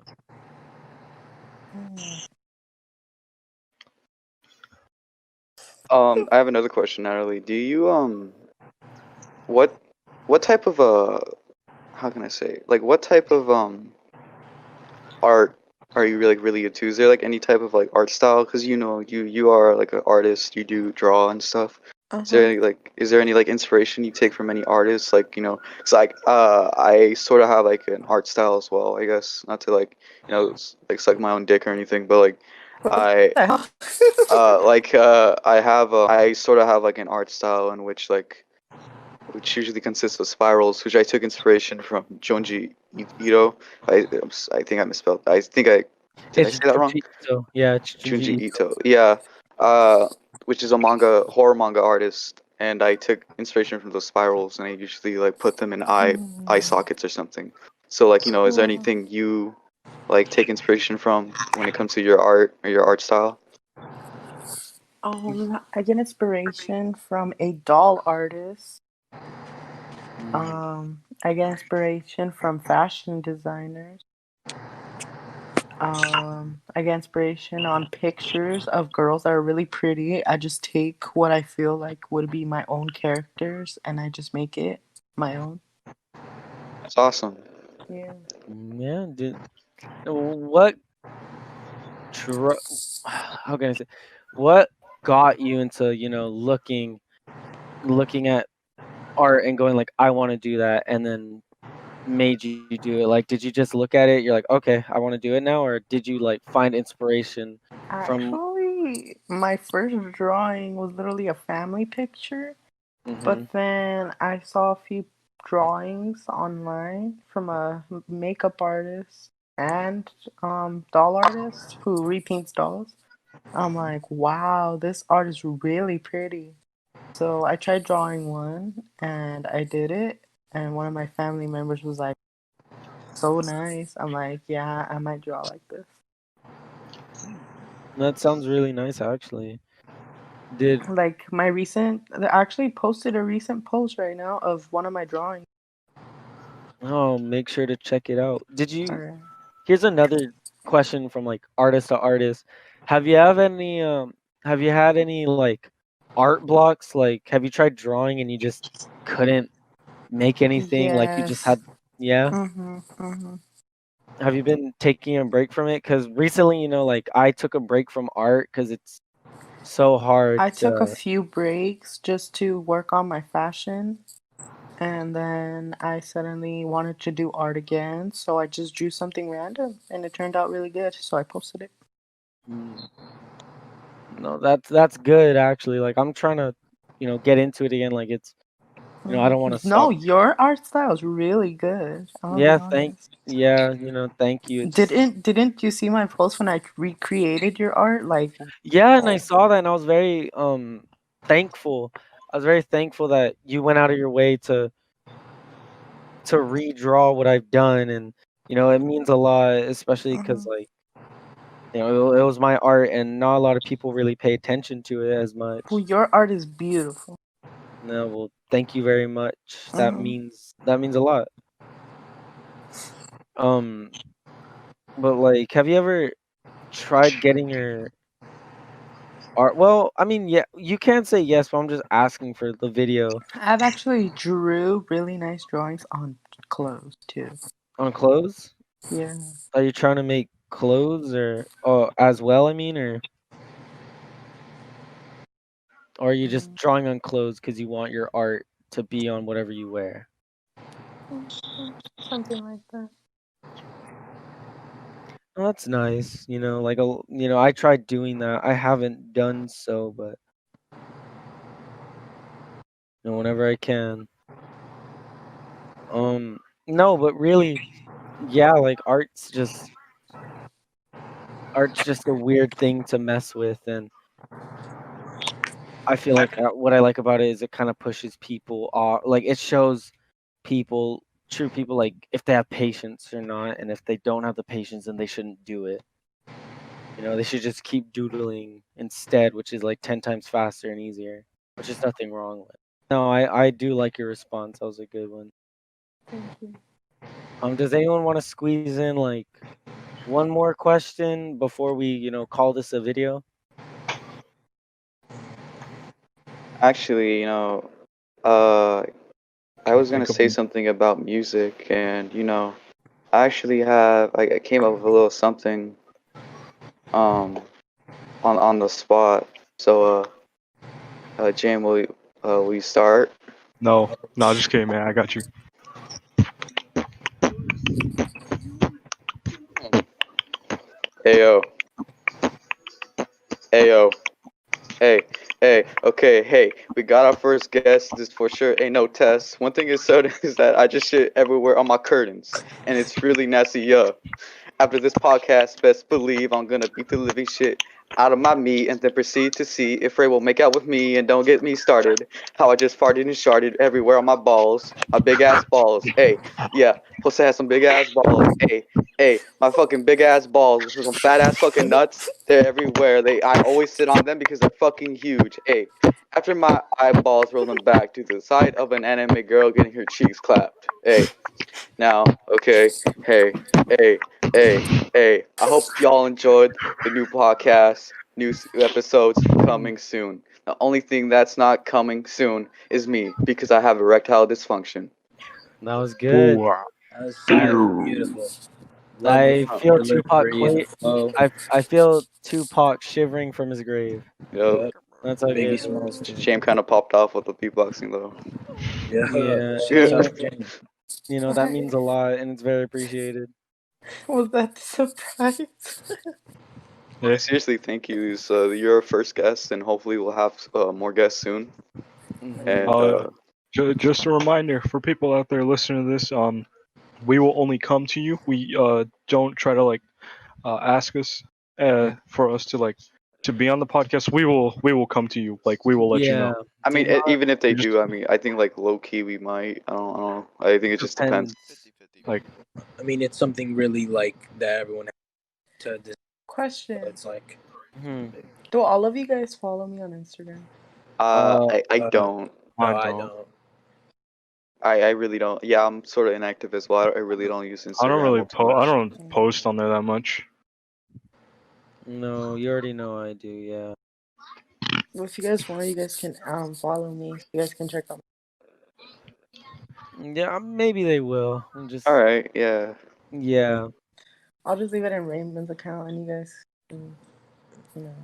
I have another question, Natalie. Do you what what type of how can I say? Like what type of art are you really into? Is there like any type of like art style? Because you know you are like an artist. You do draw and stuff. Uh-huh. Is there any like inspiration you take from any artists? Like you know, it's like I sort of have like an art style as well. I guess not to like like suck my own dick or anything, but like I The hell? I sort of have like an art style in which usually consists of spirals, which I took inspiration from Junji Ito. I think I misspelled. I think I did I It's say that wrong? Junji Ito. Yeah, it's Junji Junji Ito. Ito. Yeah. Which is a horror manga artist, and I took inspiration from those spirals, and I usually like put them in eye sockets or something. So like is there Cool. anything you like take inspiration from when it comes to your art or your art style? I get inspiration from a doll artist. I get inspiration from fashion designers. I get inspiration on pictures of girls that are really pretty. I just take what I feel like would be my own characters and I just make it my own. That's awesome. Yeah. Yeah, dude. What how can I say? What got you into, looking at art and going like I want to do that and then made you do it? Like, did you just look at it? You're like, okay, I want to do it now, or did you like find inspiration from? Actually, my first drawing was literally a family picture, Hmm. but then I saw a few drawings online from a makeup artist and doll artist who repaints dolls. I'm like, wow, this art is really pretty. So I tried drawing one and I did it, and one of my family members was like, so nice. I'm like, yeah, I might draw like this. That sounds really nice, actually. Did Like my recent, I actually posted a recent post right now of one of my drawings. Oh, make sure to check it out. Did you? Alright. Here's another question from like artist to artist. Have you have any have you had any like art blocks? Like have you tried drawing and you just couldn't make anything? Like you just Yes. had, yeah? Mhm. Have you been taking a break from it? Cuz recently, like I took a break from art cuz it's so hard I took a to. few breaks just to work on my fashion, and then I suddenly wanted to do art again, so I just drew something random, and it turned out really good, so I posted it. Mm, no, that's good actually. Like I'm trying to, get into it again like it's, I don't want to No, stop. your art style is really good. I'm gonna be Yeah, honest. yeah, thank you. It's Didn't you see my post when I recreated your art? Like, Yeah, and I saw that and I was very thankful. I was very thankful that you went out of your way to redraw what I've done, and it means a lot, especially cuz mhm. like, it was my art and not a lot of people really pay attention to it as Well, much. your art is beautiful. No, well, thank you very much. Mhm. That means a lot. Um but like have you ever tried getting your art? Well, I mean, yeah, you can say yes, but I'm just asking for the video I've actually drew really nice drawings on clothes too. on clothes. Yeah. Are you trying to make clothes or as well, I mean, or are you just Mm, drawing on clothes because you want your art to be on whatever you wear? something like that. Oh, that's nice. I tried doing that. I haven't done so, but whenever I can. No, but really, yeah, like art's just a weird thing to mess with, and I feel like what I like about it is it kind of pushes people off. Like it shows people, true people, like if they have patience or not, and if they don't have the patience, then they shouldn't do it. They should just keep doodling instead, which is like 10 times faster and easier, which is nothing wrong with. No, I do like your response. That was a good one. Thank you. Does anyone want to squeeze in like one more question before we, call this a video? Actually, uh, I was gonna Think say of something about music, and I actually have I came up with a little something um on the spot. So Jam, will you start? no, just kidding, man. I got you. Ayo, ayo. Hey, hey, okay, hey, we got our first guest. This for sure ain't no test. One thing is certain is that I just shit everywhere on my curtains, and it's really nasty, yeah. After this podcast, best believe I'm gonna beat the living shit out of my meat and then proceed to see if Ray will make out with me and don't get me started. How I just farted and sharted everywhere on my balls. My big ass balls. Hey, yeah, Jose has some big ass balls. Hey, my fucking big ass balls with some fat ass fucking nuts. They're everywhere. I always sit on them because they're fucking huge. Hey, after my eyeballs roll them back to the sight of an anime girl getting her cheeks clapped. Hey, now, okay, hey, hey, hey. I hope y'all enjoyed the new podcast. New episodes coming soon. The only thing that's not coming soon is me because I have erectile dysfunction. That was good. Ooh, That was beautiful. Love I the feel Tupac delivery and the quake. flow. I feel Tupac shivering from his grave. Yep. Yep. That's how Biggie good. Smalls too. Shame kind of popped off with the beatboxing though. Yeah. Yeah, Shouts out to James. You know, that means a lot, and it's very appreciated. Was that the surprise? Yeah. Seriously, thank you. So you're our first guest, and hopefully we'll have more guests soon. And Just a reminder for people out there listening to this, we will only come to you. We don't try to like ask us for us to like to be on the podcast. We will come to you. Like we will let you Yeah, know. I mean, do not- even if they you just- do, I mean, I think like low key we might. I don't know. I think it just depends. 50-50. Like I mean, it's something really like that everyone has to. Question: It's like Mhm. do all of you guys follow me on Instagram? I don't. no, I I don't. don't. I really don't. Yeah, I'm sort of inactive as well. I really don't use Instagram. I don't really all too much. I don't post on there that much. No, you already know I do. Yeah. Well, if you guys want, you guys can follow me. You guys can check out. Yeah, maybe they will. I'm just. All right. Yeah. Yeah. I'll just leave it in Raymond's account, and you guys can, you know.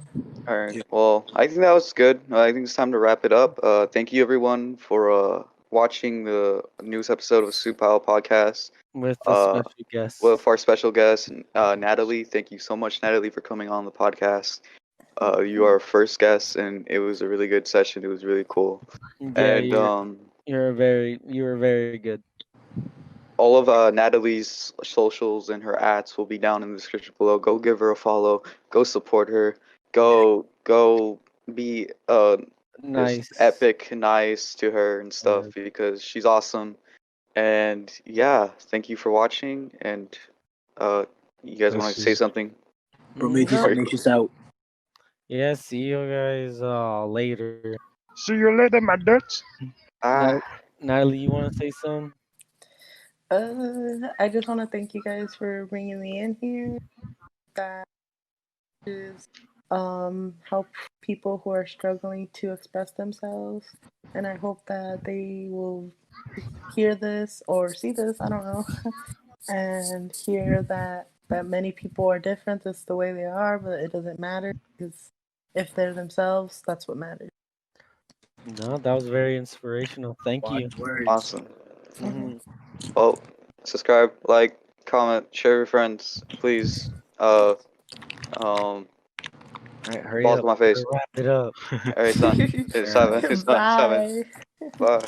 All right. Yeah. Well, I think that was good. I think it's time to wrap it up. Thank you everyone for watching the news episode of Soup Pile Podcast. With a special guest. With our special guest, Natalie. Thank you so much, Natalie, for coming on the podcast. You are our first guest, and it was a really good session. It was really cool. Yeah, And you were very good. all of Natalie's socials and her ads will be down in the description below. Go give her a follow. Go support her. Go be Nice. just epic nice to her and stuff because she's awesome. And yeah, thank you for watching. And you guys want to say something? Prometheus out. Yeah, see you guys later. See you later, my dudes. Natalie, you want to say something? I just want to thank you guys for bringing me in here. That is help people who are struggling to express themselves, and I hope that they will hear this or see this. I don't know, and hear that many people are different. That's the way they are, but it doesn't matter because if they're themselves, that's what matters. No, that was very inspirational. Thank you. Words. Awesome. Mhm. Well, subscribe, like, comment, share with friends, please. All right, hurry balls up. on my face. Wrap it up. All right, it's done. It's 7. It's done. 7. Bye. Bye.